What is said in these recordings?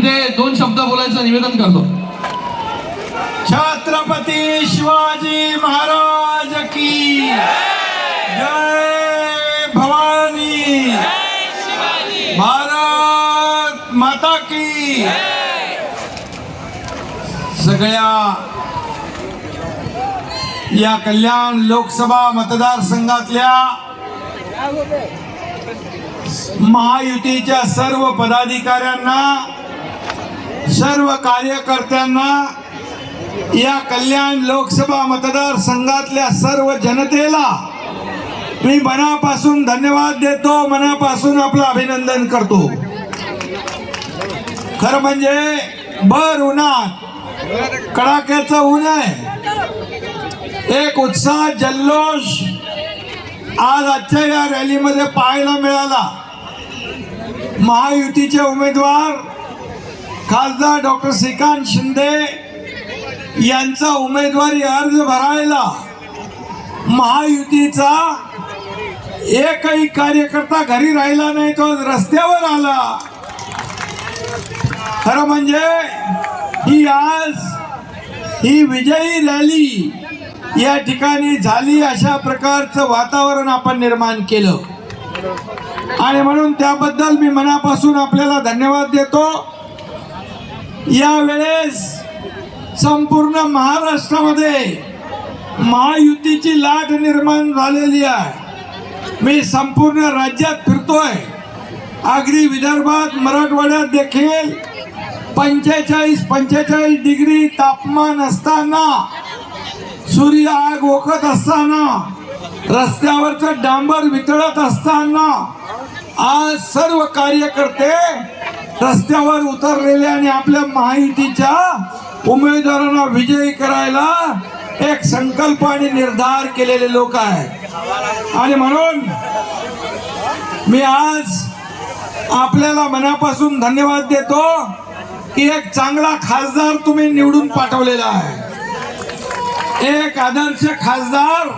इथे 2 शब्द बोलायचं निवेदन करतो. छत्रपती शिवाजी महाराज की जय भवानी, भारत माता की. सगळ्या या कल्याण लोकसभा मतदारसंघातल्या महायुतीच्या सर्व पदाधिकाऱ्यांना, सर्व कार्यकर्त्यांना, या कल्याण लोकसभा मतदारसंघातल्या सर्व जनतेला मी मनापासून धन्यवाद देतो, मनापासून आपलं अभिनंदन करतो. खरं म्हणजे भर उन्हात, कडाक्याचं ऊन आहे, एक उत्साह जल्लोष आज आजच्या या रॅलीमध्ये पाहायला मिळाला. महायुतीचे उमेदवार खासदार डॉक्टर श्रीकांत शिंदे यांचा उमेदवारी अर्ज भरायला महायुतीचा एकही कार्यकर्ता घरी राहिला नाही, तो रस्त्यावर आला. खरं म्हणजे ही विजयी रॅली या ठिकाणी झाली, अशा प्रकारचं वातावरण आपण निर्माण केलं आणि म्हणून त्याबद्दल मी मनापासून आपल्याला धन्यवाद देतो. यावेळेस संपूर्ण महाराष्ट्रामध्ये महायुतीची लाट निर्माण झालेली आहे. मी संपूर्ण राज्यात फिरतोय, अगदी विदर्भात, मराठवाड्यात देखील 45 डिग्री तापमान असताना, सूर्य आग ओकत असताना, रस्त्यावरचं डांबर वितळत असताना आज सर्व कार्यकर्ते रस्त्यावर उतरलेले आणि आपल्या महायुतीच्या उमेदवारांना विजयी करायला एक संकल्प आणि निर्धार केलेले लोक आहेत. आणि म्हणून मी आज आपल्याला मनापासून धन्यवाद देतो की एक चांगला खासदार तुम्ही निवडून पाठवलेला आहे, एक आदर्श खासदार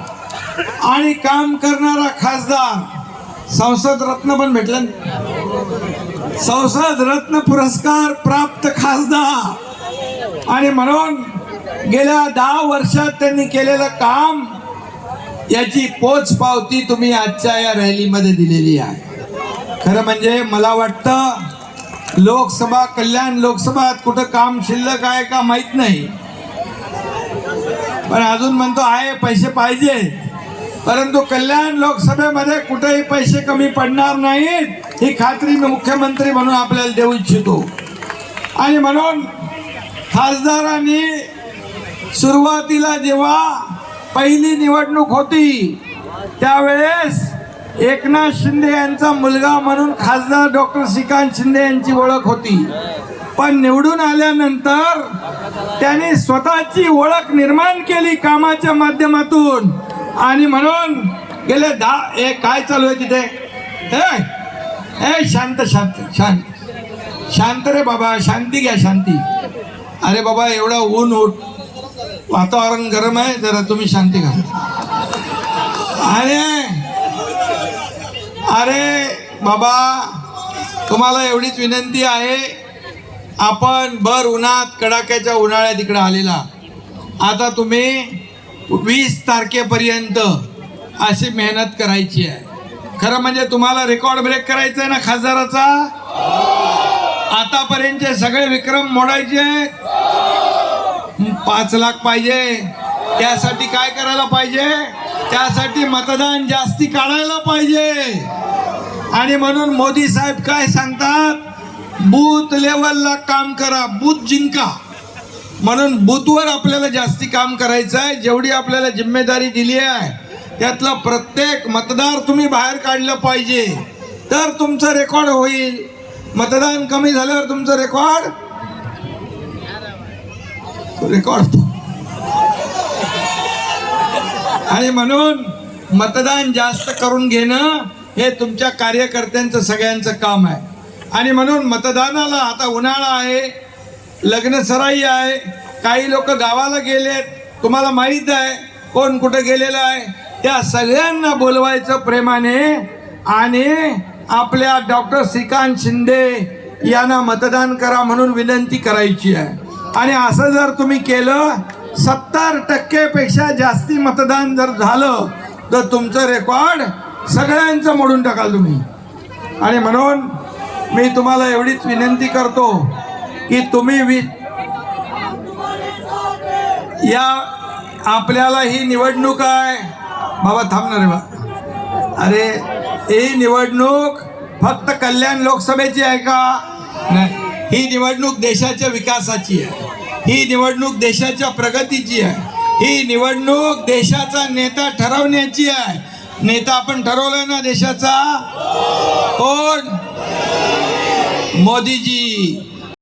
आणि काम करणारा खासदार. संसद रत्न पण भेटलं, संसद रत्न पुरस्कार प्राप्त खासदार. आणि म्हणून गेल्या 10 वर्षात त्यांनी केलेलं काम याची पोचपावती तुम्ही आजच्या या रॅलीमध्ये दिलेली आहे. खरं म्हणजे मला वाटतं लोकसभा, कल्याण लोकसभात कुठं काम शिल्लक आहे का माहित नाही, पण अजून म्हणतो आहे पैसे पाहिजे, परंतु कल्याण लोकसभेमध्ये कुठेही पैसे कमी पडणार नाहीत ही खात्री मी मुख्यमंत्री म्हणून आपल्याला देऊ इच्छितो. आणि म्हणून खासदारांनी सुरुवातीला जेव्हा पहिली निवडणूक होती त्यावेळेस एकनाथ शिंदे यांचा मुलगा म्हणून खासदार डॉक्टर श्रीकांत शिंदे यांची ओळख होती, पण निवडून आल्यानंतर त्यांनी स्वतःची ओळख निर्माण केली कामाच्या माध्यमातून. आणि म्हणून गेले 10 काय चालू आहे तिथे, शांत शांत शांत शांत रे बाबा, शांती घ्या, शांती. अरे बाबा एवढा ऊन वातावरण गरम आहे, जरा तुम्ही शांती घ्या. अरे बाबा तुम्हाला एवढीच विनंती आहे, आपण भर उन्हात कडाक्याच्या उन्हाळ्यात इकडे आलेला, आता तुम्ही 20 तारखेपर्यंत अशी मेहनत करायची आहे. खरं म्हणजे तुम्हाला रेकॉर्ड ब्रेक करायचा आहे ना खासदाराचा. आतापर्यंतचे सगळे विक्रम मोडायचे, 5 लाख पाहिजे. त्यासाठी काय करायला पाहिजे, त्यासाठी मतदान जास्ती काढायला पाहिजे. आणि म्हणून मोदी साहेब काय सांगतात, बूथ लेवलला काम करा, बूथ जिंका. म्हणून बूथवर आपल्याला जास्ती काम करायचं आहे. जेवढी आपल्याला जिम्मेदारी दिली आहे त्यातला प्रत्येक मतदार तुम्ही बाहेर काढलं पाहिजे, तर तुमचं रेकॉर्ड होईल. मतदान कमी झाल्यावर तुमचं रेकॉर्ड आणि म्हणून मतदान जास्त करून घेणं हे तुमच्या कार्यकर्त्यांचं सगळ्यांचं काम आहे. आणि म्हणून मतदानाला आता उन्हाळा आहे, लग्न सराई आहे, काही लोक गावाला गेलेत, तुम्हाला माहीत आहे कोण कुठे गेलेलं आहे, त्या सगळ्यांना बोलवायचं प्रेमाने आणि आपल्या डॉक्टर श्रीकांत शिंदे यांना मतदान करा म्हणून विनंती करायची आहे. आणि असं जर तुम्ही केलं 70% पेक्षा जास्ती मतदान जर झालं तर तुमचं रेकॉर्ड सगळ्यांचं मोडून टाकाल तुम्ही. आणि म्हणून मी तुम्हाला एवढीच विनंती करतो की तुम्ही या आपल्याला ही निवडणूक आहे बाबा थांबणार आहे बा. अरे ही निवडणूक फक्त कल्याण लोकसभेची आहे का? नाही, ही निवडणूक देशाच्या विकासाची आहे. ही निवडणूक देशाच्या प्रगतीची आहे. ही निवडणूक देशाचा नेता ठरवण्याची आहे. नेता आपण ठरवलं ना देशाचा? कोण? मोदीजी.